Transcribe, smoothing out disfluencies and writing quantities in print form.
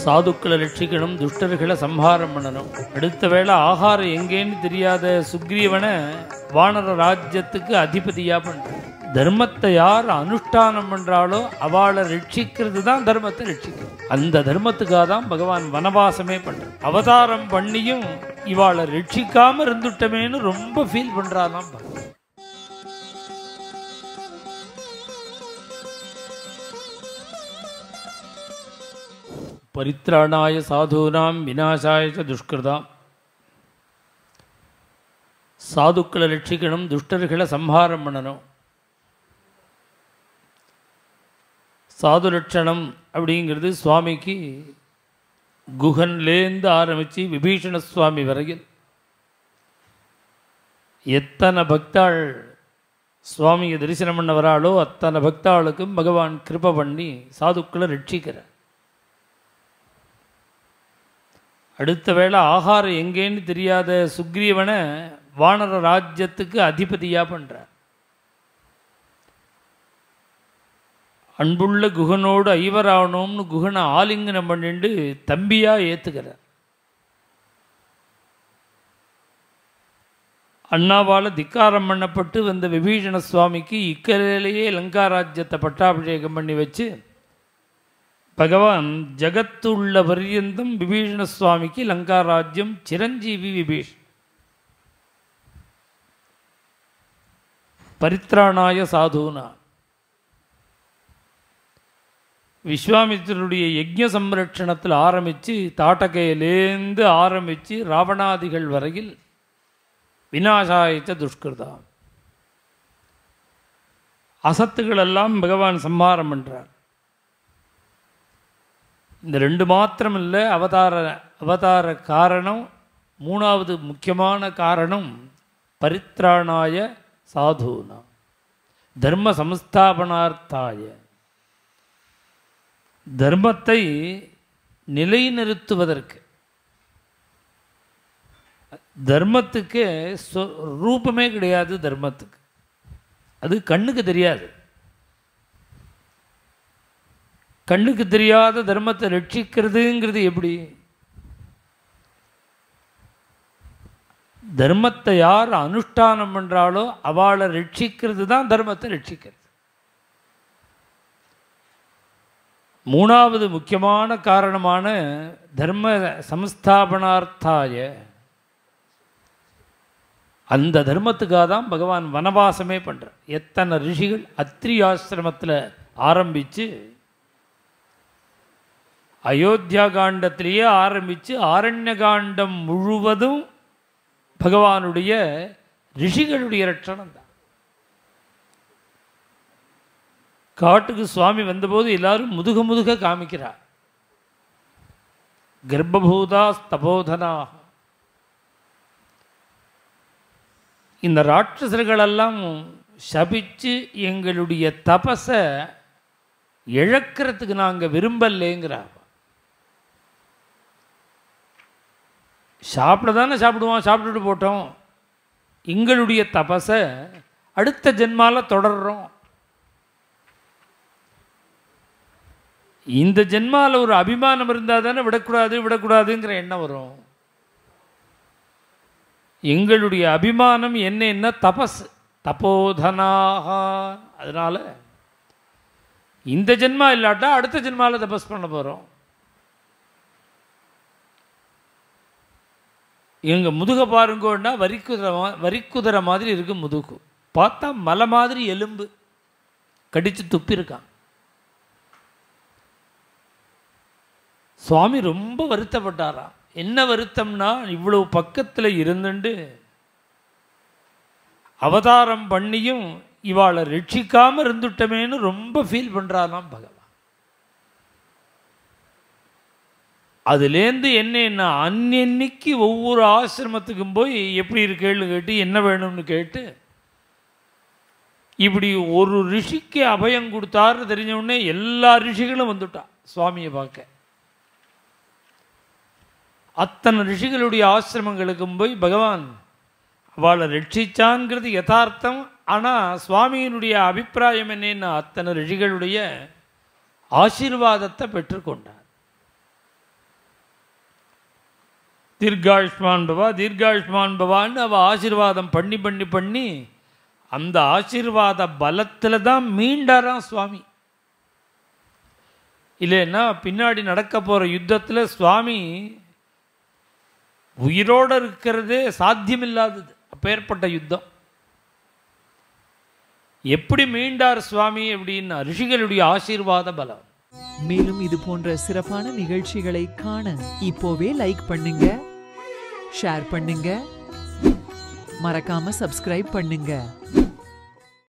சாதுக்களை ரட்சிக்கணும், துஷ்டர்களை சம்ஹாரம் பண்ணணும். அடுத்த வேளை ஆகாரம் எங்கேன்னு தெரியாத சுக்ரீவனை வானர ராஜ்யத்துக்கு அதிபதியாக பண்ணுறான். தர்மத்தை யார் அனுஷ்டானம் பண்ணுறாளோ அவளை ரட்சிக்கிறது தான் தர்மத்தை ரட்சிக்கிறது. அந்த தர்மத்துக்காக தான் பகவான் வனவாசமே பண்ணுறான். அவதாரம் பண்ணியும் இவாளை ரட்சிக்காமல் இருந்துட்டமேன்னு ரொம்ப ஃபீல் பண்ணுறாலாம் பகவான். பரித்ராணாய சாதூனாம் விநாசாய ச துஷ்கிருதாம். சாதுக்களை ரட்சிக்கணும், துஷ்டர்களை சம்ஹாரம் பண்ணணும். சாது லட்சணம் அப்படிங்கிறது சுவாமிக்கு குகன்லேருந்து ஆரம்பித்து விபீஷண சுவாமி வரையில் எத்தனை பக்தாள் சுவாமியை தரிசனம் பண்ண வராளோ அத்தனை பக்தாளுக்கும் பகவான் கிருபை பண்ணி சாதுக்களை ரட்சிக்கிறார். அடுத்த வேளை ஆகாரம் எங்கேன்னு தெரியாத சுக்ரீவனை வானர ராஜ்யத்துக்கு அதிபதியாக பண்ணுறார். அன்புள்ள குகனோடு ஐவராகணும்னு குகனை ஆலிங்கனம் பண்ணிட்டு தம்பியாக ஏற்றுக்கிறார். அண்ணாவால் திக்காரம் பண்ணப்பட்டு வந்த விபீஷண சுவாமிக்கு இக்கரையிலேயே லங்கா ராஜ்யத்தை பட்டாபிஷேகம் பண்ணி வச்சு பகவான் ஜகத்துள்ள பர்யந்தம் விபீஷண சுவாமிக்கு லங்கா ராஜ்யம் சிரஞ்சீவி விபீஷ். பரித்ராணாய சாதுனா விஸ்வாமித்திரருடைய யஜ்ஞ சம்ரட்சணத்தில் ஆரம்பித்து தாட்டகையிலேருந்து ஆரம்பித்து ராவணாதிகள் வரையில் விநாசாயச்ச துஷ்கிருதா அசத்துகளெல்லாம் பகவான் சம்ஹாரம் பண்ணுறார். இந்த ரெண்டு மாத்திரம் இல்லை, அவதார காரணம், மூணாவது முக்கியமான காரணம் பரித்ராணாய சாதுனா தர்ம சம்ஸ்தாபனார்த்தாய, தர்மத்தை நிலைநிறுத்துவதற்கு. தர்மத்துக்கு ரூபமே கிடையாது. தர்மத்துக்கு அது கண்ணுக்கு தெரியாது. கண்ணுக்கு தெரியாத தர்மத்தை ரட்சிக்கிறதுங்கிறது எப்படி? தர்மத்தை யார் அனுஷ்டானம் பண்ணுறாளோ அவளை ரட்சிக்கிறது தான் தர்மத்தை ரட்சிக்கிறது. மூணாவது முக்கியமான காரணமான தர்ம சம்ஸ்தாபனார்த்தாய, அந்த தர்மத்துக்காக தான் பகவான் வனவாசமே பண்ணுறார். எத்தனை ரிஷிகள் அத்ரி ஆசிரமத்தில் ஆரம்பித்து அயோத்தியா காண்டத்திலேயே ஆரம்பித்து ஆரண்ய காண்டம் முழுவதும் பகவானுடைய ரிஷிகளுடைய ரட்சணம் தான். காட்டுக்கு சுவாமி வந்தபோது எல்லாரும் முதுக காமிக்கிறார். கர்ப்பபூதா ஸ்தபோதனா, இந்த ராட்சசர்களெல்லாம் சபித்து எங்களுடைய தபஸை இழக்கிறதுக்கு நாங்கள் விரும்பலேங்கிறார். சாப்பிட தானே சாப்பிடுவோம், சாப்பிட்டுட்டு போட்டோம். எங்களுடைய தபஸை அடுத்த ஜென்மாவில் தொடர்றோம். இந்த ஜென்மாவில் ஒரு அபிமானம் இருந்தால் தானே விடக்கூடாதுங்கிற எண்ணம் வரும். எங்களுடைய அபிமானம் என்ன தபஸ், தபோதனாக. அதனால் இந்த ஜென்மா இல்லாட்டா அடுத்த ஜென்மாவில் தபஸ் பண்ண போகிறோம். எங்கள் முதுக பாருங்கன்னா வரிக்குதிரை மாதிரி இருக்குது. முதுகு பார்த்தா மலை மாதிரி எலும்பு கடித்து துப்பிருக்கான். சுவாமி ரொம்ப வருத்தப்பட்டாராம். என்ன வருத்தம்னா, இவ்வளவு பக்கத்தில் இருந்துண்டு அவதாரம் பண்ணியும் இவாளை ரட்சிக்காமல் இருந்துட்டமேன்னு ரொம்ப ஃபீல் பண்ணுறாராம் பகவான். அதுலேருந்து என்ன அன்னைக்கு ஒவ்வொரு ஆசிரமத்துக்கும் போய் எப்படி இருக்கேன்னு கேட்டு என்ன வேணும்னு கேட்டு இப்படி ஒரு ரிஷிக்கு அபயம் கொடுத்தாருன்னு தெரிஞ்சவுடனே எல்லா ரிஷிகளும் வந்துட்டா சுவாமியை பார்க்க. அத்தனை ரிஷிகளுடைய ஆசிரமங்களுக்கும் போய் பகவான் அவளை ரட்சிச்சான்ங்கிறது யதார்த்தம். ஆனால் சுவாமியினுடைய அபிப்பிராயம் என்னன்னா, அத்தனை ரிஷிகளுடைய ஆசீர்வாதத்தை பெற்றுக்கொண்டார். தீர்காயுஷ்மான் பவா தீர்காயுஷ்மான் பவான்னு அவள் ஆசீர்வாதம் பண்ணி பண்ணி பண்ணி அந்த ஆசீர்வாத பலத்தில் தான் மீண்டாராம் சுவாமி. இல்லைன்னா பின்னாடி நடக்க போகிற யுத்தத்தில் சுவாமி உயிரோடு இருக்கிறதே சாத்தியமில்லாதது. அப்பேற்பட்ட யுத்தம் எப்படி மீண்டார் சுவாமி அப்படின்னா ரிஷிகளுடைய ஆசீர்வாத பலம். மேலும் இது போன்ற சிறப்பான நிகழ்ச்சிகளை காண இப்போவே லைக் பண்ணுங்க, ஷேர் பண்ணுங்க, மறக்காம சப்ஸ்கிரைப் பண்ணுங்க.